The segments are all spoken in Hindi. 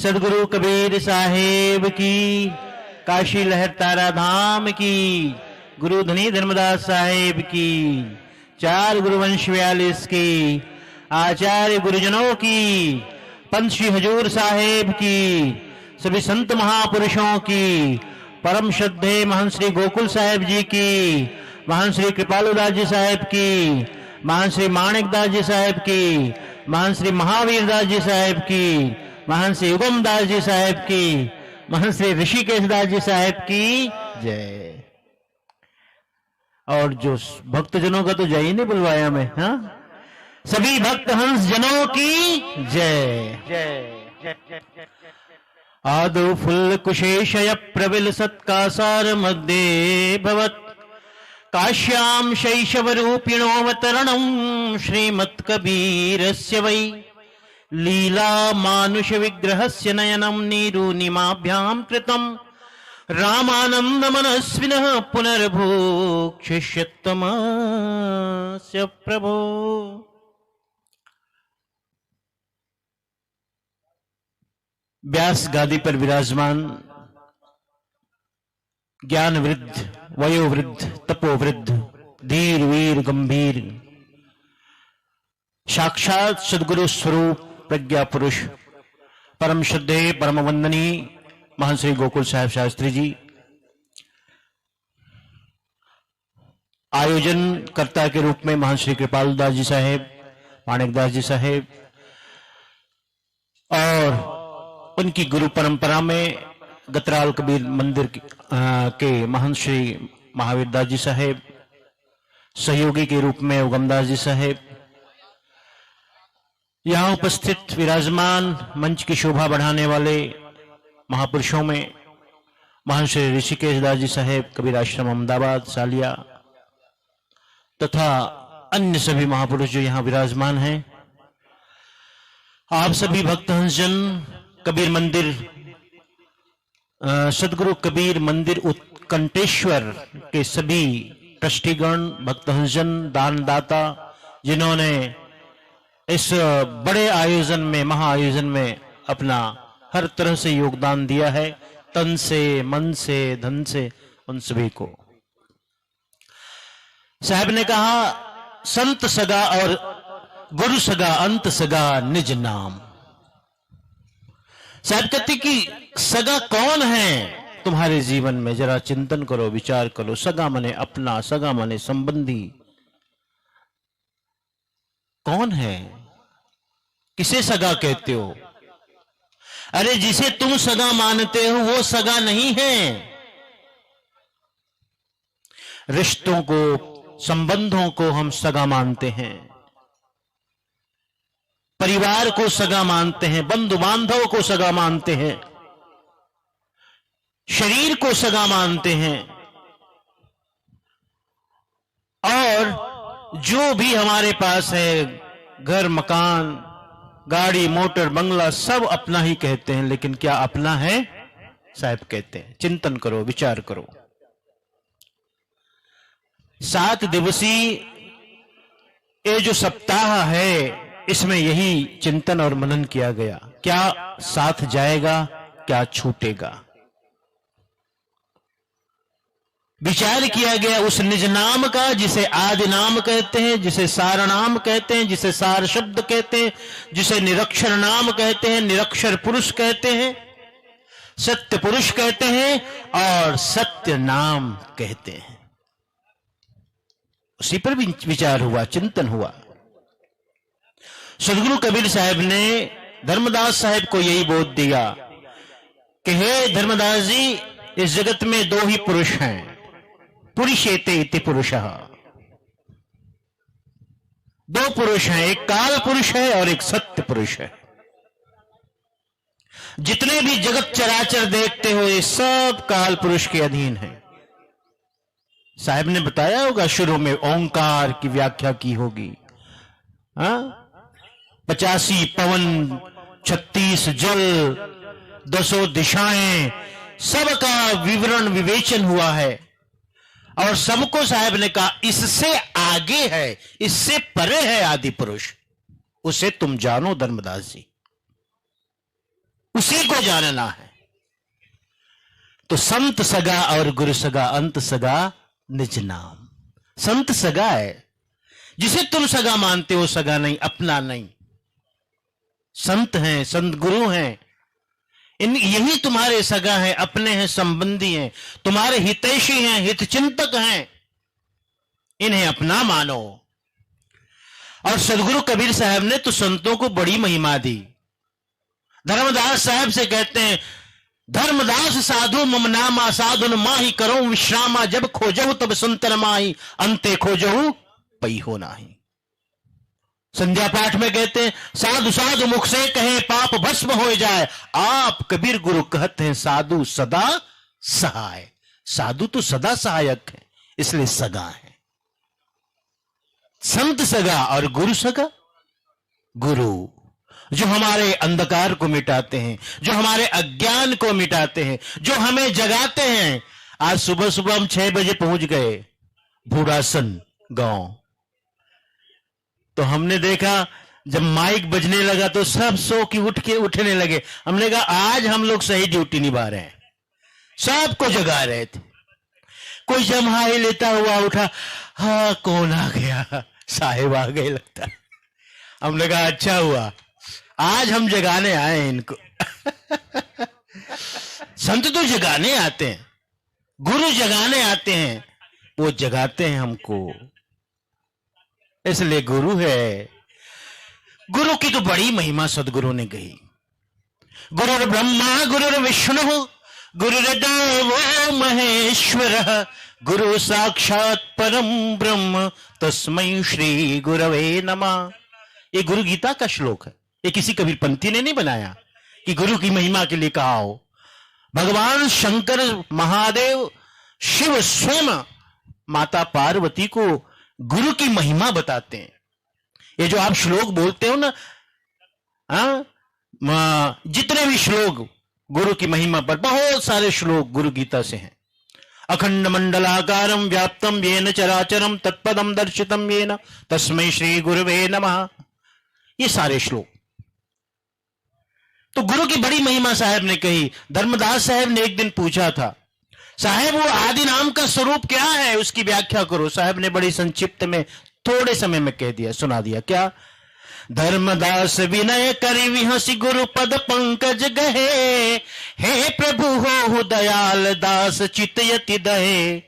सदगुरु कबीर साहेब की, काशी लहर तारा धाम की, गुरु धनी धर्मदास साहेब की, चार गुरुवंश 42 की, आचार्य गुरुजनों की, पंत श्री हजूर साहेब की, सभी संत महापुरुषों की, परम श्रद्धेय महंत श्री गोकुल साहेब जी की, महंत श्री कृपालुदास जी साहेब की, महंत श्री माणिक दास जी साहेब की, महंत श्री महावीर दास जी साहेब की, महंत श्री युगम दास जी साहेब की, महंत श्री ऋषिकेश दास जी साहेब की जय। और जो भक्तजनों का तो जय ही नहीं बुलवाया मैं, हाँ, सभी भक्त हंस जनों की जय जय। आदौ फुल्ल कुशेशय प्रविल सत्कासार मध्ये भवत् काश्याम शैशव रूपिणोऽवतरणं श्रीमत्कबीरस्य वै लीला मानुष विग्रहस्य नयनं नीरूनिमाभ्यां कृतं रामानंद मनस्विनः पुनर्भोक्ष्यत्तमस्य प्रभो। व्यास गादी पर विराजमान ज्ञान वृद्ध, वयोवृद्ध, तपोवृद्ध, धीर वीर गंभीर, साक्षात सदगुरु स्वरूप प्रज्ञा पुरुष, परम श्रद्धेय परम वंदनीय महंत श्री गोकुल साहेब शास्त्री जी, आयोजन कर्ता के रूप में महंत श्री कृपालदास जी साहेब, माणिक दास जी साहेब, और उनकी गुरु परंपरा में गतराल कबीर मंदिर के महंत श्री महावीर दास जी साहेब, सहयोगी के रूप में उगमदास जी साहेब, यहां उपस्थित विराजमान मंच की शोभा बढ़ाने वाले महापुरुषों में महंत श्री ऋषिकेश दास जी साहेब, कबीर आश्रम अहमदाबाद सालिया, तथा अन्य सभी महापुरुष जो यहां विराजमान हैं। आप सभी भक्त हंसजन कबीर मंदिर, सदगुरु कबीर मंदिर उत्कंठेश्वर के सभी ट्रस्टीगण, भक्त हंसजन, दानदाता, जिन्होंने इस बड़े आयोजन में, महाआयोजन में अपना हर तरह से योगदान दिया है, तन से, मन से, धन से, उन सभी को। साहब ने कहा, संत सगा और गुरु सगा, अंत सगा निज नाम। साहब कहते कि सगा कौन है तुम्हारे जीवन में, जरा चिंतन करो, विचार करो। सगा माने अपना, सगा माने संबंधी। कौन है? किसे सगा कहते हो? अरे जिसे तुम सगा मानते हो वो सगा नहीं है। रिश्तों को, संबंधों को हम सगा मानते हैं, परिवार को सगा मानते हैं, बंधु बांधव को सगा मानते हैं, शरीर को सगा मानते हैं, और जो भी हमारे पास है, घर मकान, गाड़ी मोटर बंगला, सब अपना ही कहते हैं। लेकिन क्या अपना है? साहब कहते हैं, चिंतन करो, विचार करो। 7 दिवसीय ये जो सप्ताह है, इसमें यही चिंतन और मनन किया गया। क्या साथ जाएगा, क्या छूटेगा? विचार किया गया उस निज नाम का, जिसे आदि नाम कहते हैं, जिसे सार नाम कहते हैं, जिसे सार शब्द कहते हैं, जिसे निरक्षर नाम कहते हैं, निरक्षर पुरुष कहते हैं, सत्य पुरुष कहते हैं और सत्य नाम कहते हैं। उसी पर भी विचार हुआ, चिंतन हुआ। सदगुरु कबीर साहब ने धर्मदास साहब को यही बोध दिया कि हे धर्मदास जी, इस जगत में 2 ही पुरुष हैं, पुरुषेते इति पुरुषः। 2 पुरुष हैं, एक काल पुरुष है और एक सत्य पुरुष है। जितने भी जगत चराचर देखते हो, ये सब काल पुरुष के अधीन है। साहब ने बताया होगा, शुरू में ओंकार की व्याख्या की होगी, 85 पवन, 36 जल, 10 दिशाएं, सबका विवरण विवेचन हुआ है। और सबको साहब ने कहा, इससे आगे है, इससे परे है आदि पुरुष, उसे तुम जानो धर्मदास जी। उसी को जानना है। तो संत सगा और गुरु सगा, अंत सगा निज नाम। संत सगा है, जिसे तुम सगा मानते हो सगा नहीं, अपना नहीं। संत हैं, संत गुरु हैं, यही तुम्हारे सगा हैं, अपने हैं, संबंधी हैं, तुम्हारे हितैषी हैं, हितचिंतक हैं, इन्हें अपना मानो। और सदगुरु कबीर साहब ने तो संतों को बड़ी महिमा दी। धर्मदास साहब से कहते हैं, धर्मदास साधु मम नामा, साधुन माही करो विश्रामा, जब खोजहु तब संतन माही, अंते खोजहु पई हो नाही। संध्या पाठ में कहते हैं, साधु साधु मुख से कहे पाप भस्म हो जाए, आप कबीर गुरु कहते हैं साधु सदा सहाय। साधु तो सदा सहायक है, इसलिए सगा है। संत सगा और गुरु सगा। गुरु जो हमारे अंधकार को मिटाते हैं, जो हमारे अज्ञान को मिटाते हैं, जो हमें जगाते हैं। आज सुबह सुबह हम 6 बजे पहुंच गए भूडासन गांव, तो हमने देखा जब माइक बजने लगा तो सब सो की उठने लगे। हमने कहा आज हम लोग सही ड्यूटी निभा रहे हैं। सबको जगा रहे थे। कोई जम्हाई लेता हुआ उठा, हाँ कौन आ गया, साहेब आ गए लगता। हमने कहा अच्छा हुआ, आज हम जगाने आए हैं इनको। संत तो जगाने आते हैं, गुरु जगाने आते हैं, वो जगाते हैं हमको, इसलिए गुरु है। गुरु की तो बड़ी महिमा सदगुरु ने कही। गुरुर् ब्रह्मा गुरुर् विष्णु गुरुर्देवो महेश्वर, गुरु साक्षात परम ब्रह्म तस्मै श्री गुरवे नमः। ये गुरु गीता का श्लोक है, ये किसी कबीरपंथी ने नहीं बनाया कि गुरु की महिमा के लिए कहा हो। भगवान शंकर महादेव शिव स्वयं माता पार्वती को गुरु की महिमा बताते हैं। ये जो आप श्लोक बोलते हो ना, जितने भी श्लोक गुरु की महिमा पर, बहुत सारे श्लोक गुरु गीता से हैं। अखंड मंडलाकारं व्याप्तं येन चराचरं तत्पदं दर्शितं येन तस्मै श्री गुरुवे नमः। ये सारे श्लोक तो गुरु की बड़ी महिमा साहब ने कही। धर्मदास साहब ने एक दिन पूछा था, साहब वो आदि नाम का स्वरूप क्या है, उसकी व्याख्या करो। साहब ने बड़ी संक्षिप्त में थोड़े समय में कह दिया, सुना दिया। क्या? धर्मदास विनय करि विहसि गुरु पद पंकज गहे, हे प्रभु हो दयाल दास चितयति दहे।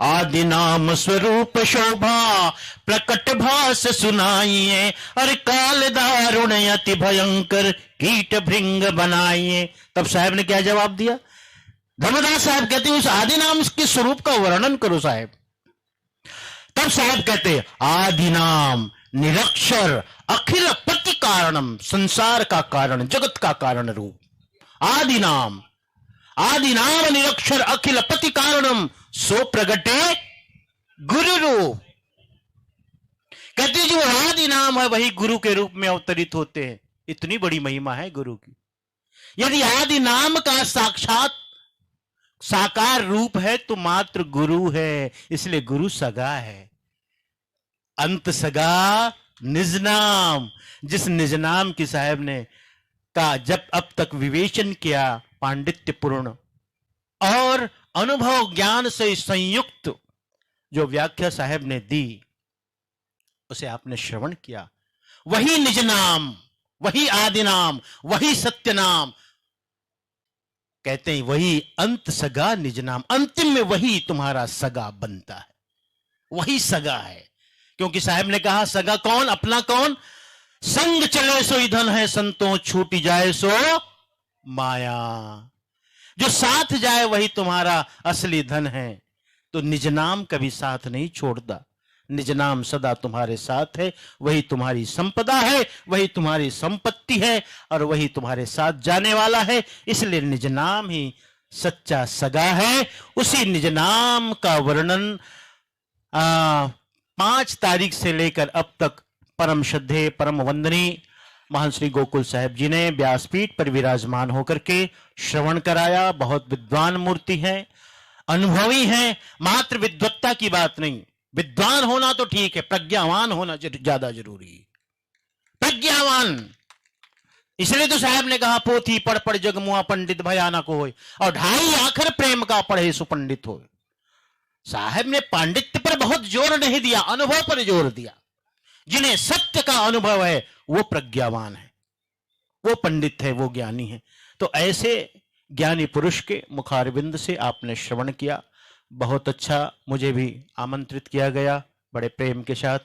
आदि नाम स्वरूप शोभा प्रकट भास सुनाइए, और काल दारुण अति भयंकर कीट भृंग बनाइए। तब साहब ने क्या जवाब दिया? धर्मदास साहब कहते हैं उस आदि नाम के स्वरूप का वर्णन करो साहब। तब साहब कहते हैं आदि नाम निरक्षर अखिल पति कारणम, संसार का कारण, जगत का कारण रूप। आदि नाम निरक्षर अखिल पति कारणम, सो प्रगटे गुरु रूप। कहते जो आदि नाम है वही गुरु के रूप में अवतरित होते हैं। इतनी बड़ी महिमा है गुरु की। यदि आदि नाम का साक्षात साकार रूप है तो मात्र गुरु है, इसलिए गुरु सगा है। अंत सगा निज नाम, जिस निज नाम की साहब ने का जब अब तक विवेचन किया, पांडित्यपूर्ण और अनुभव ज्ञान से संयुक्त जो व्याख्या साहब ने दी, उसे आपने श्रवण किया। वही निज नाम, वही आदि नाम, वही सत्य नाम, कहते हैं वही अंत सगा निज नाम। अंतिम में वही तुम्हारा सगा बनता है, वही सगा है। क्योंकि साहब ने कहा सगा कौन, अपना कौन? संग चले सो ईंधन है संतों, छूटी जाए सो माया। जो साथ जाए वही तुम्हारा असली धन है। तो निज नाम कभी साथ नहीं छोड़ता, निज नाम सदा तुम्हारे साथ है। वही तुम्हारी संपदा है, वही तुम्हारी संपत्ति है, और वही तुम्हारे साथ जाने वाला है। इसलिए निज नाम ही सच्चा सगा है। उसी निज नाम का वर्णन 5 तारीख से लेकर अब तक परम श्रद्धेय परम वंदनीय महान श्री गोकुल साहब जी ने व्यासपीठ पर विराजमान होकर के श्रवण कराया। बहुत विद्वान मूर्ति हैं, अनुभवी हैं। मात्र विद्वत्ता की बात नहीं, विद्वान होना तो ठीक है, प्रज्ञावान होना ज्यादा जरूरी है। प्रज्ञावान इसलिए तो साहब ने कहा पोथी पढ़ पढ़ जगमुआ पंडित भयानक होए और ढाई आखर प्रेम का पढ़े सुपंडित होए। साहब ने पांडित्य पर बहुत जोर नहीं दिया, अनुभव पर जोर दिया। जिन्हें सत्य का अनुभव है वो प्रज्ञावान है, वो पंडित है, वो ज्ञानी है। तो ऐसे ज्ञानी पुरुष के मुखारविंद से आपने श्रवण किया, बहुत अच्छा। मुझे भी आमंत्रित किया गया बड़े प्रेम के साथ।